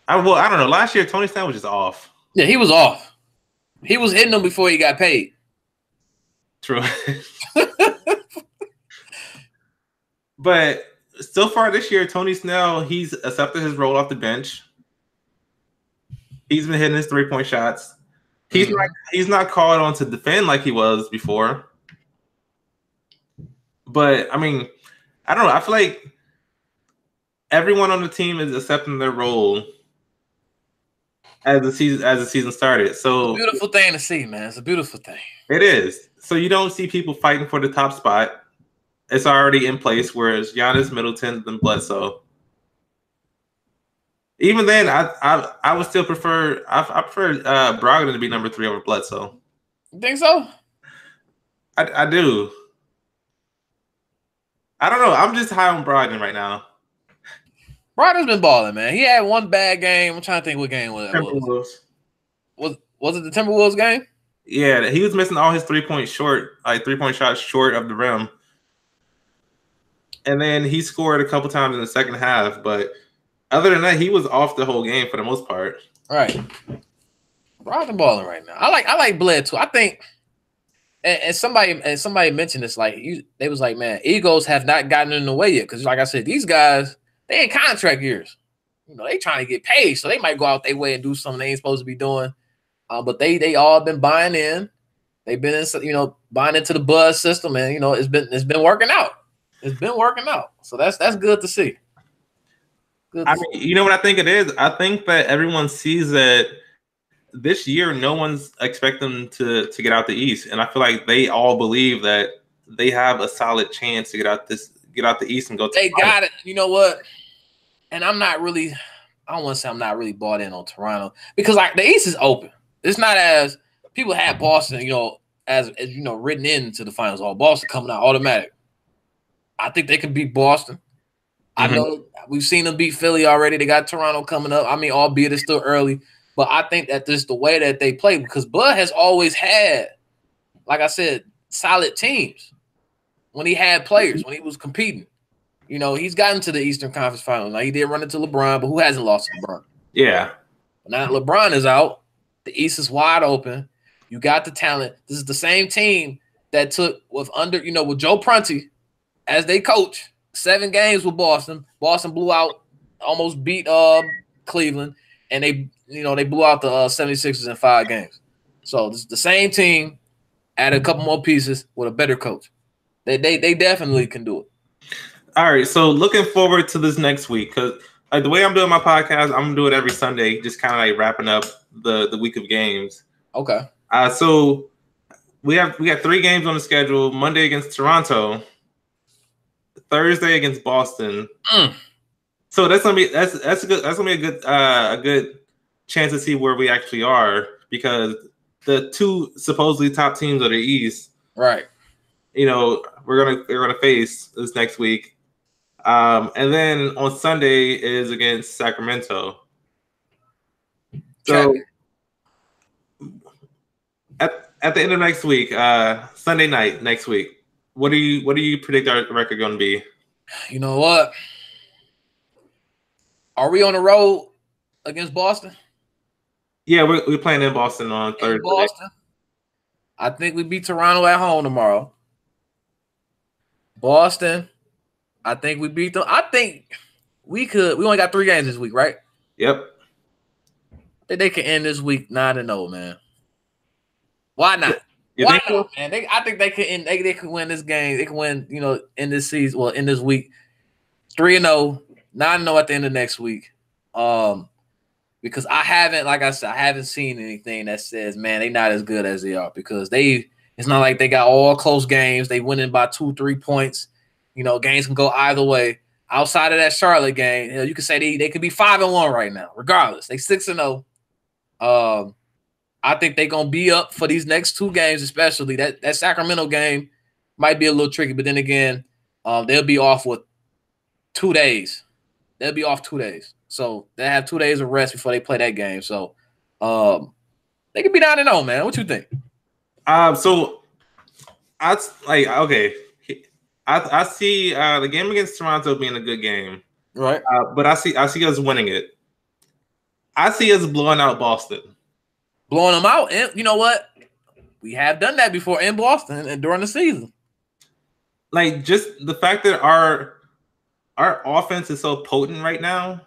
I don't know. Last year, Tony Snell was just off. Yeah, he was off. He was hitting them before he got paid. True. But so far this year, Tony Snell, he's accepted his role off the bench. He's been hitting his 3-point shots. He's not called on to defend like he was before. But I mean, I don't know. I feel like everyone on the team is accepting their role as the season started. So it's a beautiful thing to see, man. It's a beautiful thing. It is. So you don't see people fighting for the top spot. It's already in place, whereas Giannis, Middleton, and Bledsoe. Even then, I would still prefer Brogdon to be number 3 over Bledsoe. You think so? I do. I don't know. I'm just high on Brogdon right now. Brogdon's been balling, man. He had one bad game. I'm trying to think what game was that was it the Timberwolves game? Yeah, he was missing all his 3-point shots short of the rim. And then he scored a couple times in the second half, but other than that, he was off the whole game for the most part. Right. Brogdon balling right now. I like Bled too. I think and somebody mentioned this, like they was like, man, egos have not gotten in the way yet. Because like I said, these guys, they in contract years. You know, they trying to get paid, so they might go out their way and do something they ain't supposed to be doing. But they all been buying in. They've been buying into the Buzz system, and it's been working out. It's been working out. So that's good to see. Good to see. You know what I think it is? I think that everyone sees that this year no one's expecting to get out the East. And I feel like they all believe that they have a solid chance to get out the East and go to They got it. You know what? And I don't want to say I'm not really bought in on Toronto because the East is open. It's not as people had Boston, as written into the finals. All Boston coming out automatic. I think they can beat Boston. Mm-hmm. I know we've seen them beat Philly already. They got Toronto coming up. I mean, albeit it's still early, but I think that this is the way that they play because Bud has always had, like I said, solid teams when he had players, when he was competing. He's gotten to the Eastern Conference Finals. Now, he did run into LeBron, but who hasn't lost to LeBron? Yeah. Now that LeBron is out, the East is wide open. You got the talent. This is the same team that took with Joe Prunty as they coach 7 games with Boston. Boston blew out, almost beat Cleveland, and they blew out the 76ers in 5 games. So this is the same team, added a couple more pieces with a better coach. They definitely can do it. All right, so looking forward to this next week because the way I'm doing my podcast, I'm gonna do it every Sunday, just kind of like wrapping up the week of games. Okay. So we got 3 games on the schedule: Monday against Toronto, Thursday against Boston. So that's gonna be a good chance to see where we actually are because the 2 supposedly top teams of the East, right? We're gonna face this next week, and then on Sunday is against Sacramento. So at the end of next week, Sunday night next week, what do you predict our record going to be? You know what? Are we on the road against Boston? Yeah, we're playing in Boston on Thursday. Boston. I think we beat Toronto at home tomorrow. Boston, I think we beat them. I think we could. We only got 3 games this week, right? Yep. I think they can end this week 9-0, man. Why not? Why not, man? I think they can end. They can win this game. They can win. In this season. Well, in this week, 3-0, 9-0 at the end of next week. Because I haven't seen anything that says, man, they're not as good as they are because it's not like they got all close games. They winning by 2-3 points. Games can go either way. Outside of that Charlotte game, you could say they could be 5-1 right now, regardless. They 6-0. I think they're gonna be up for these next 2 games, especially that Sacramento game might be a little tricky. But then again, they'll be off with 2 days. They'll be off 2 days. So they have 2 days of rest before they play that game. So they could be 9-0, man. What you think? So I like okay. I see the game against Toronto being a good game, right? But I see us winning it. I see us blowing out Boston, blowing them out. And you know what? We have done that before in Boston and during the season. Like just the fact that our offense is so potent right now,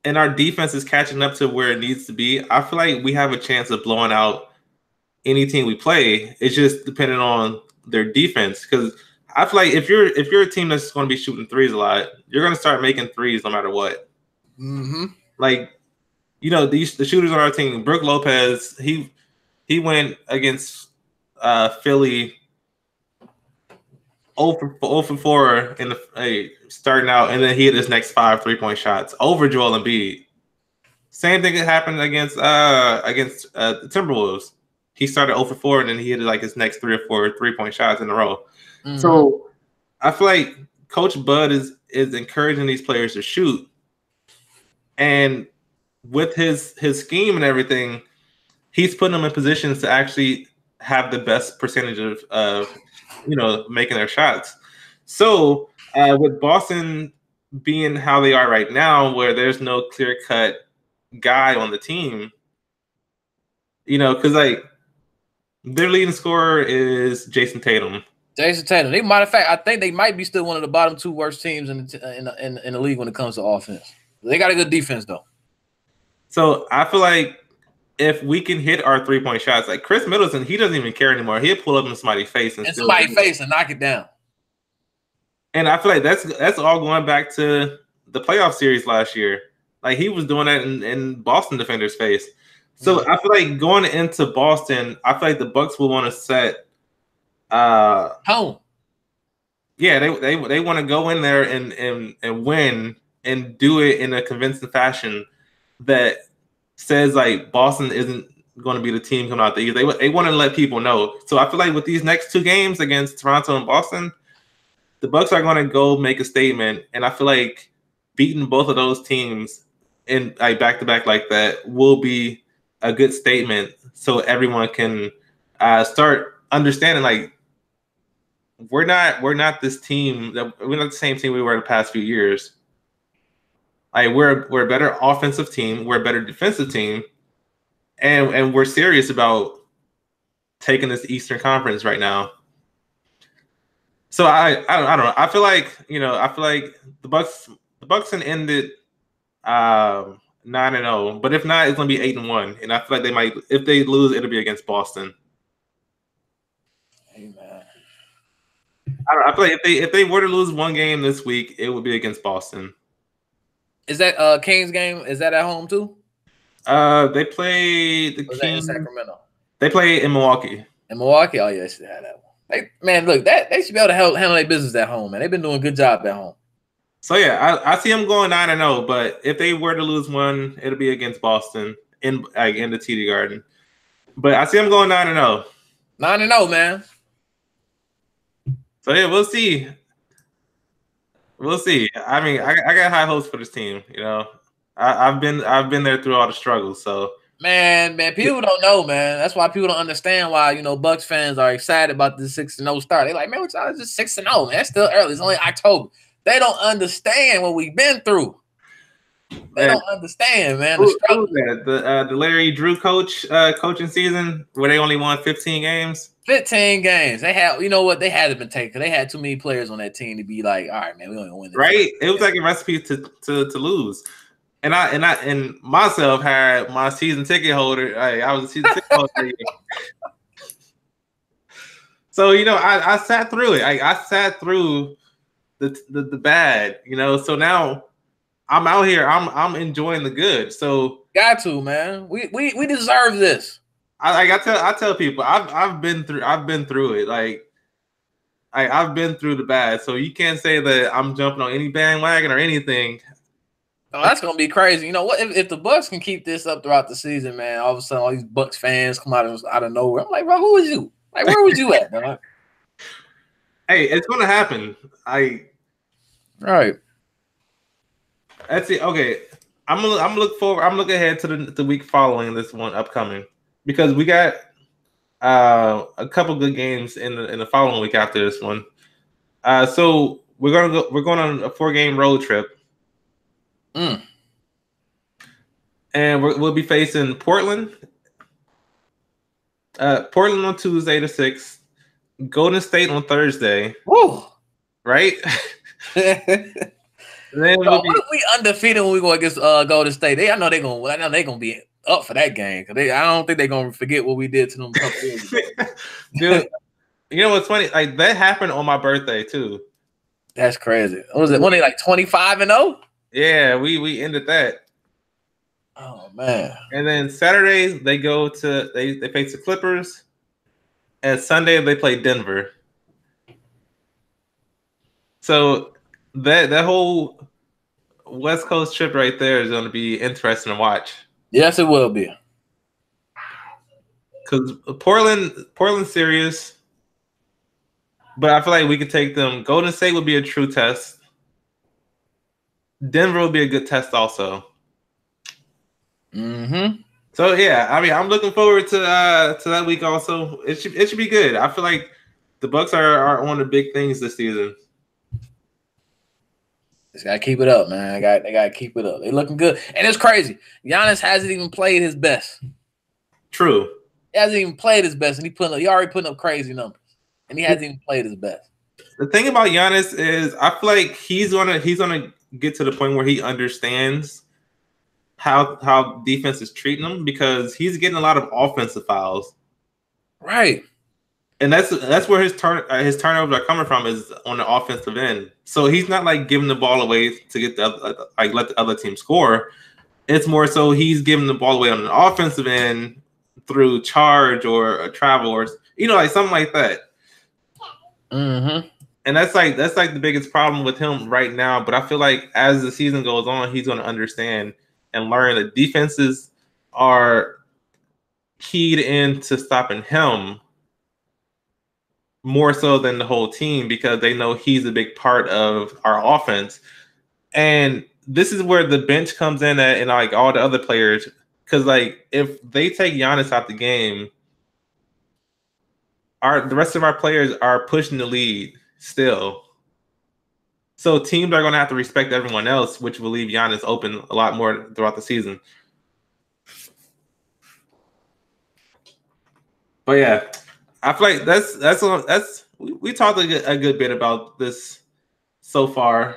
and our defense is catching up to where it needs to be. I feel like we have a chance of blowing out any team we play. It's just depending on their defense, because I feel like if you're a team that's going to be shooting threes a lot, you're going to start making threes no matter what. Mm-hmm. Like, you know, the shooters on our team, Brook Lopez, he went against Philly 0 for 4 in the starting out, and then he hit his next 5 3-point shots over Joel Embiid. Same thing that happened against the Timberwolves. He started 0 for 4, and then he hit like his next 3 or 4 3-point shots in a row. Mm-hmm. So I feel like Coach Bud is encouraging these players to shoot, and with his scheme and everything, he's putting them in positions to actually have the best percentage of making their shots. So with Boston being how they are right now, where there's no clear-cut guy on the team, because like their leading scorer is Jason Tatum. They, matter of fact, I think they might be still one of the bottom 2 worst teams in the league when it comes to offense. They got a good defense though. So I feel like if we can hit our 3-point shots, like Chris Middleton, he doesn't even care anymore. He'll pull up in somebody's face and knock it down. And I feel like that's all going back to the playoff series last year. Like he was doing that in Boston defenders' face. So I feel like going into Boston, I feel like the Bucks will want to set home. Yeah, they want to go in there and win and do it in a convincing fashion that says like Boston isn't going to be the team coming out the East. They want to let people know. So I feel like with these next 2 games against Toronto and Boston, the Bucks are going to go make a statement, and I feel like beating both of those teams in like back-to-back like that will be a good statement, so everyone can start understanding like we're not this team we're not the same team we were the past few years. Like we're a better offensive team, we're a better defensive team, and we're serious about taking this Eastern Conference right now. So I don't know. I feel like the Bucks can end it 9-0, but if not, it's gonna be 8-1. And I feel like they might, if they lose, it'll be against Boston. Amen. I feel like if they were to lose one game this week, it would be against Boston. Is that Kings game? Is that at home too? They play the Kings in Sacramento. They play in Milwaukee. In Milwaukee? Oh yeah, they should have that one. Man, look, they should be able to handle their business at home, man. They've been doing a good job at home. So yeah, I see them going 9-0, but if they were to lose one, it'll be against Boston in the TD Garden. But I see them going 9-0. 9-0, man. So yeah, we'll see. We'll see. I mean, I got high hopes for this team. I've been there through all the struggles. So man, people don't know, man. That's why people don't understand why Bucks fans are excited about the 6-0 start. They're like, man, what y'all just 6-0, man? That's still early. It's only October. They don't understand what we've been through. They don't understand, man. The Larry Drew coaching season where they only won 15 games. 15 games. They had, they had to been taken. They had too many players on that team to be like, all right, man, we don't win this. Right? It was like a recipe to lose. And I myself had my season ticket holder. I was a season ticket holder. So I sat through it. I sat through the bad. So now I'm out here. I'm enjoying the good. So got to, man. We deserve this. I tell people I've been through it. Like I've been through the bad. So you can't say that I'm jumping on any bandwagon or anything. Oh, that's gonna be crazy. You know what? If the Bucks can keep this up throughout the season, man, all of a sudden all these Bucks fans come out of nowhere. I'm like, bro, who was you? Like, where was you at, dog? Hey, it's gonna happen. Right. That's it. Okay, I'm gonna look forward. I'm looking ahead to the week following this one upcoming because we got a couple good games in the following week after this one. So we're going on a 4-game road trip. Mm. And we'll be facing Portland. Portland on Tuesday the 6th. Golden State on Thursday. Woo. Right? Then we undefeated when we go against Golden State. I know they're gonna be up for that game. I don't think they're gonna forget what we did to them. Dude, you know what's funny? Like that happened on my birthday too. That's crazy. What was it? When they like 25-0? Yeah, we ended that. Oh man. And then Saturday they go to they face the Clippers. And Sunday they play Denver. So that whole West Coast trip right there is going to be interesting to watch. Yes, it will be. Because Portland's serious, but I feel like we could take them. Golden State would be a true test. Denver will be a good test also. Mm-hmm. So yeah, I mean, I'm looking forward to that week also. It should be good. I feel like the Bucks are on the big things this season. Just gotta keep it up, man. They gotta keep it up. They looking good, and it's crazy. Giannis hasn't even played his best. True. He hasn't even played his best, and he already putting up crazy numbers, and he hasn't even played his best. The thing about Giannis is, I feel like he's gonna get to the point where he understands how defense is treating him because he's getting a lot of offensive fouls. Right. And that's where his turnovers are coming from is on the offensive end. So he's not like giving the ball away to get let the other team score. It's more so he's giving the ball away on the offensive end through charge or a travel or like something like that. Mm-hmm. And that's like the biggest problem with him right now. But I feel like as the season goes on, he's going to understand and learn that defenses are keyed into stopping him more so than the whole team because they know he's a big part of our offense. And this is where the bench comes in and like all the other players, because like if they take Giannis out the game, the rest of our players are pushing the lead still. So teams are going to have to respect everyone else, which will leave Giannis open a lot more throughout the season. But yeah, I feel like that's we talked a good bit about this so far.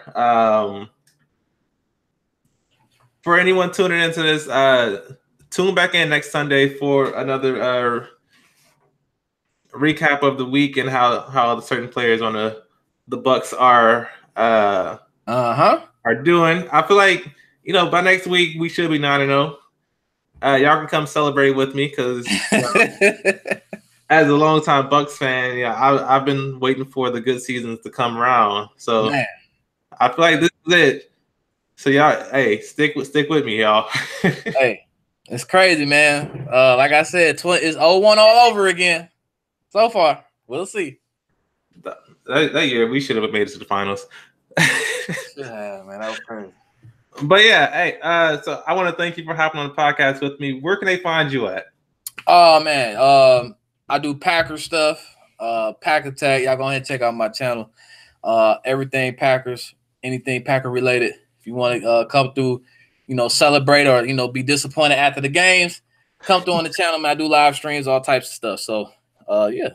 For anyone tuning into this, tune back in next Sunday for another recap of the week and how the certain players on the Bucks are doing. I feel like by next week we should be 9-0. Y'all can come celebrate with me because. As a longtime Bucks fan, I've been waiting for the good seasons to come around. So man. I feel like this is it. So y'all, hey, stick with me, y'all. Hey, it's crazy, man. Like I said, it's 0-1 all over again. So far, we'll see. That year we should have made it to the finals. Yeah, man, that was crazy. But yeah, hey, so I want to thank you for hopping on the podcast with me. Where can they find you at? Oh man, I do Packers stuff, Pack Attack. Y'all go ahead and check out my channel. Everything Packers, anything Packer related. If you want to come through, celebrate or, be disappointed after the games, come through on the channel, man. I do live streams, all types of stuff. So, yeah.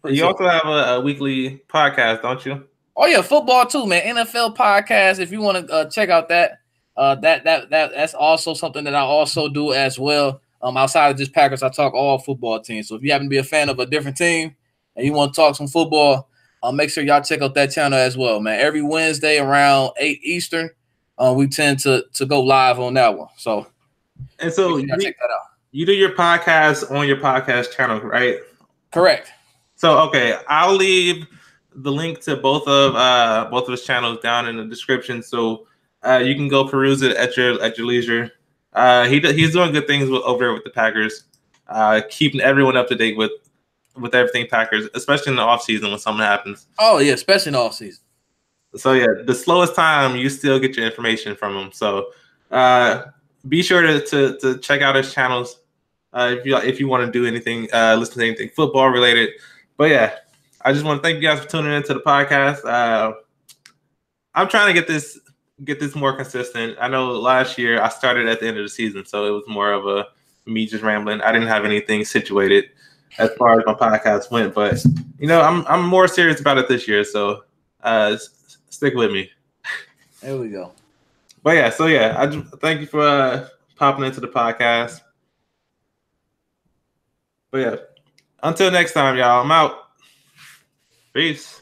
You also have a weekly podcast, don't you? Oh, yeah, football too, man. NFL podcast. If you want to check out that, that's also something that I also do as well. Outside of just Packers, I talk all football teams. So if you happen to be a fan of a different team and you want to talk some football, make sure y'all check out that channel as well, man. Every Wednesday around 8 Eastern, we tend to go live on that one. So, and so check that out. You do your podcast on your podcast channel, right? Correct. So, okay, I'll leave the link to both of his channels down in the description, so you can go peruse it at your leisure. He's doing good things over there with the Packers, keeping everyone up to date with with everything Packers, especially in the offseason when something happens. Oh yeah, especially in the offseason. So yeah, the slowest time you still get your information from him. So be sure to check out his channels if you want to do anything, listen to anything football related. But yeah, I just want to thank you guys for tuning into the podcast. I'm trying to get this more consistent. I know last year I started at the end of the season, so it was more of a me just rambling. I didn't have anything situated as far as my podcast went, but I'm more serious about it this year. So stick with me. There we go. But yeah, I just thank you for popping into the podcast. But yeah, until next time, y'all. I'm out. Peace.